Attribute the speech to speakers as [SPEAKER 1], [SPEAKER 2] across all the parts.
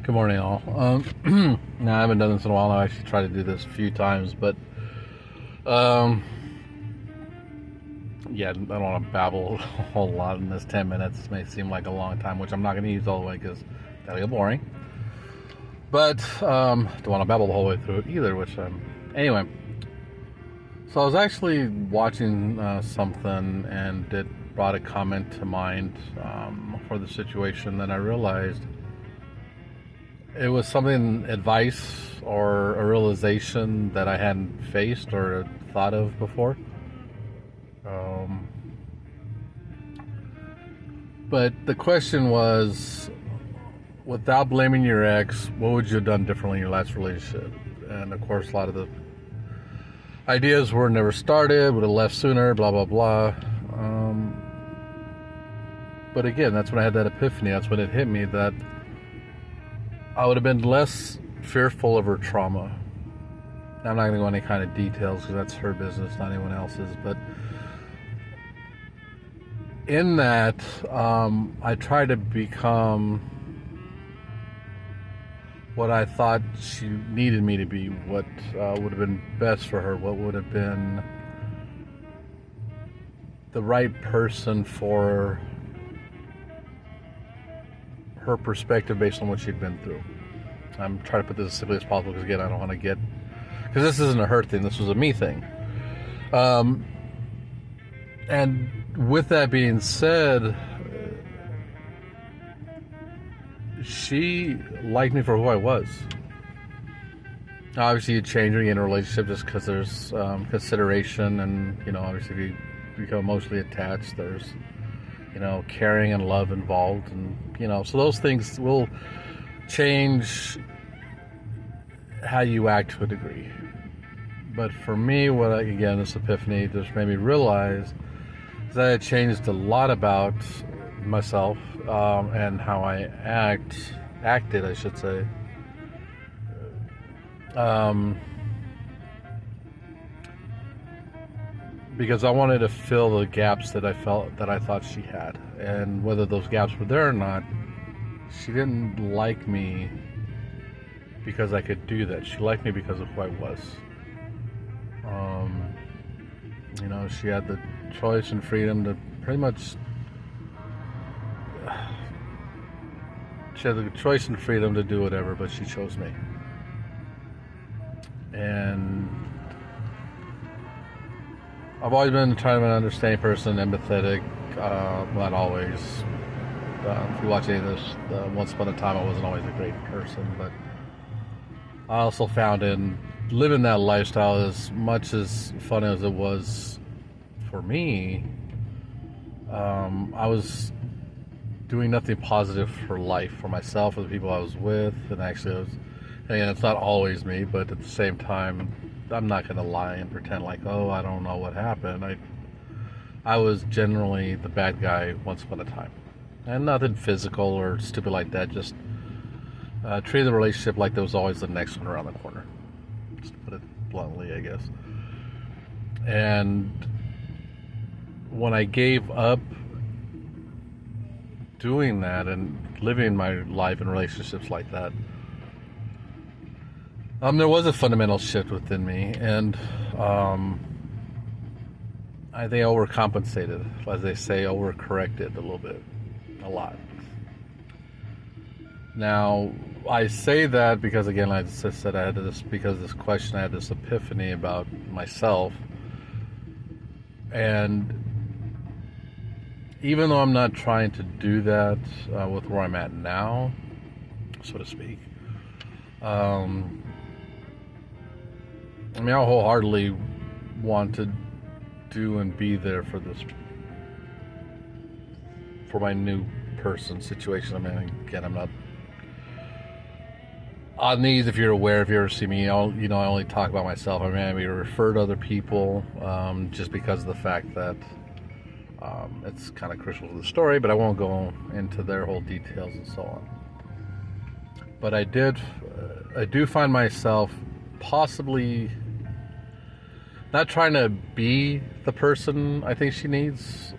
[SPEAKER 1] Good morning, all. Now I haven't done this in a while. I actually tried to do this a few times, but um, yeah, I don't want to babble a whole lot in this 10 minutes. This may seem like a long time, which I'm not going to use all the way because that'll get boring. But don't want to babble the whole way through it either. Anyway. So I was actually watching something, and it brought a comment to mind for the situation. Then I realized it was something, advice or a realization that I hadn't faced or thought of before. But the question was, without blaming your ex, what would you have done differently in your last relationship? And of course, a lot of the ideas were never started, would have left sooner, blah, blah, blah. But again, that's when I had that epiphany. That's when it hit me that I would have been less fearful of her trauma. Now, I'm not going to go into any kind of details because that's her business, not anyone else's. But in that, I tried to become what I thought she needed me to be, what would have been best for her, what would have been the right person for her perspective based on what she'd been through. I'm trying to put this as simply as possible because, again, I don't want to because this isn't a her thing, this was a me thing. And with that being said, she liked me for who I was. Obviously, you change when you get in a relationship just because there's consideration, and obviously, if you become emotionally attached, there's caring and love involved, and so those things will change how you act to a degree. But for me, this epiphany just made me realize that I changed a lot about myself and how I acted, I should say. Because I wanted to fill the gaps that I thought she had, and whether those gaps were there or not, she didn't like me because I could do that. She liked me because of who I was. She had the choice and freedom to pretty much. She had the choice and freedom to do whatever, but she chose me. And I've always been kind of an understanding person, empathetic, not always. If you watch any of this, once upon a time I wasn't always a great person, but I also found in living that lifestyle, as much as fun as it was for me, I was doing nothing positive for life, for myself, for the people I was with, and actually it's not always me, but at the same time, I'm not going to lie and pretend like, I don't know what happened. I was generally the bad guy once upon a time. And nothing physical or stupid like that, just treating the relationship like there was always the next one around the corner. Just to put it bluntly, I guess. And when I gave up doing that and living my life in relationships like that, there was a fundamental shift within me, and I think I overcompensated, as they say, overcorrected a lot. Now, I say that because, again, like I just said, because of this question, I had this epiphany about myself, and even though I'm not trying to do that with where I'm at now, so to speak, I wholeheartedly want to do and be there for my new person situation. Again, I'm not on these. If you're aware, if you ever see me, I only talk about myself. I refer to other people just because of the fact that it's kind of crucial to the story, but I won't go into their whole details and so on. But I do find myself possibly not trying to be the person I think she needs.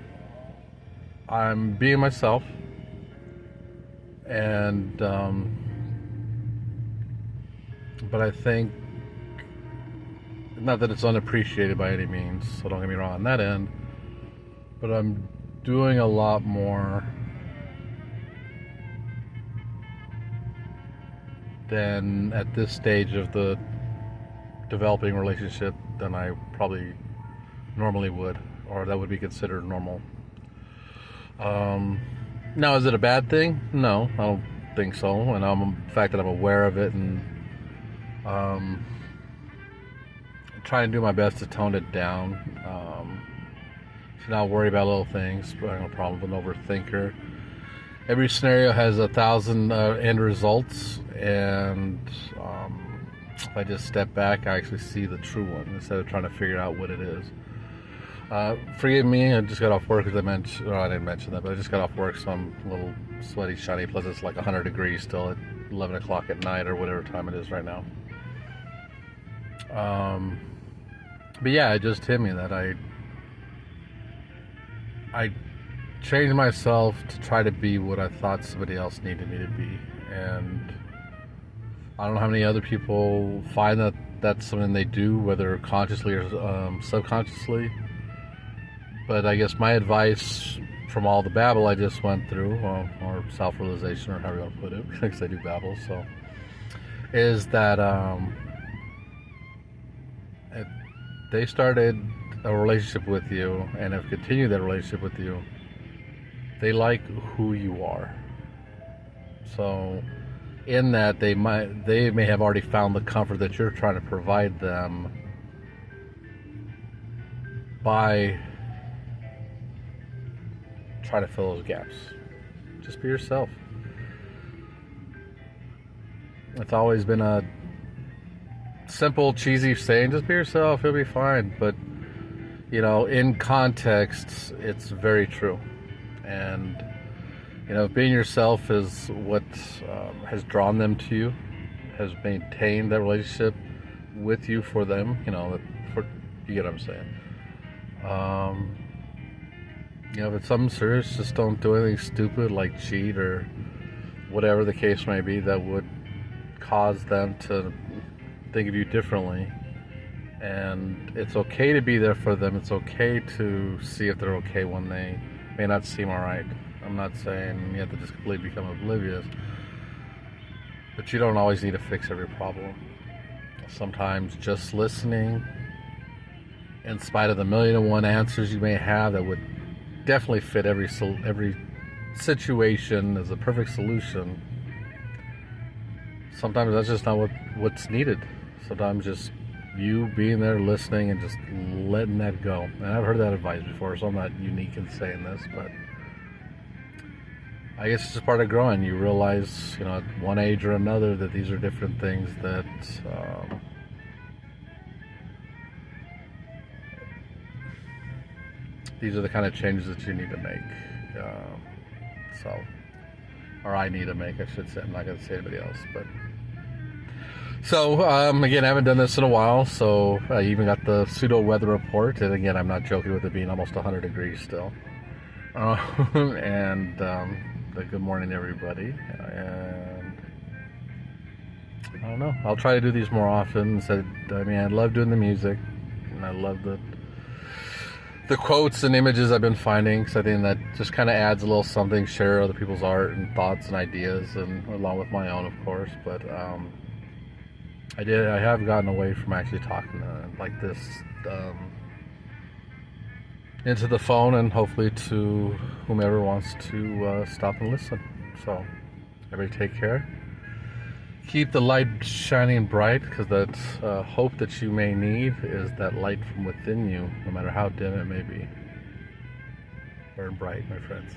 [SPEAKER 1] I'm being myself, and But I think, not that it's unappreciated by any means, so don't get me wrong on that end, but I'm doing a lot more than at this stage of the developing relationship than I probably normally would, or that would be considered normal. Now, is it a bad thing? No, I don't think so. And the fact that I'm aware of it and trying to do my best to tone it down, to not worry about little things. I have a problem with an overthinker. Every scenario has 1,000 end results, and if I just step back, I actually see the true one instead of trying to figure out what it is. Forgive me, I just got off work, as I mentioned. I didn't mention that, but I just got off work, so I'm a little sweaty, shiny. Plus, it's like 100 degrees still at 11 o'clock at night, or whatever time it is right now. But yeah, it just hit me that I changed myself to try to be what I thought somebody else needed me to be, and I don't know how many other people find that that's something they do, whether consciously or subconsciously. But I guess my advice from all the babble I just went through, or self-realization, or however you want to put it, because I do babble, so, is that if they started a relationship with you and have continued that relationship with you, they like who you are. So in that, they may have already found the comfort that you're trying to provide them by trying to fill those gaps. Just be yourself. It's always been a simple, cheesy saying, just be yourself, you'll be fine. But, you know, in context, it's very true. And, you know, being yourself is what has drawn them to you, has maintained that relationship with you for them. You know, you get what I'm saying. You know, if it's something serious, just don't do anything stupid like cheat or whatever the case may be that would cause them to think of you differently. And it's okay to be there for them. It's okay to see if they're okay when they may not seem alright. I'm not saying you have to just completely become oblivious, but you don't always need to fix every problem. Sometimes just listening, in spite of the 1,000,001 answers you may have that would definitely fit every situation as a perfect solution, sometimes that's just not what's needed. Sometimes just you being there, listening, and just letting that go. And I've heard that advice before, so I'm not unique in saying this, but I guess it's just part of growing. You realize, you know, at one age or another, that these are different things that these are the kind of changes that you need to make. Or I need to make, I should say. I'm not going to say anybody else, but. So, again, I haven't done this in a while, so I even got the pseudo weather report, and again, I'm not joking with it being almost 100 degrees still. And good morning, everybody. And I don't know, I'll try to do these more often. So, I mean, I love doing the music, and I love the quotes and images I've been finding, because I think that just kind of adds a little something, share other people's art and thoughts and ideas, and along with my own, of course, but I have gotten away from actually talking like this into the phone, and hopefully to whomever wants to stop and listen. So, everybody take care. Keep the light shining bright, because that hope that you may need is that light from within you, no matter how dim it may be. Burn bright, my friends.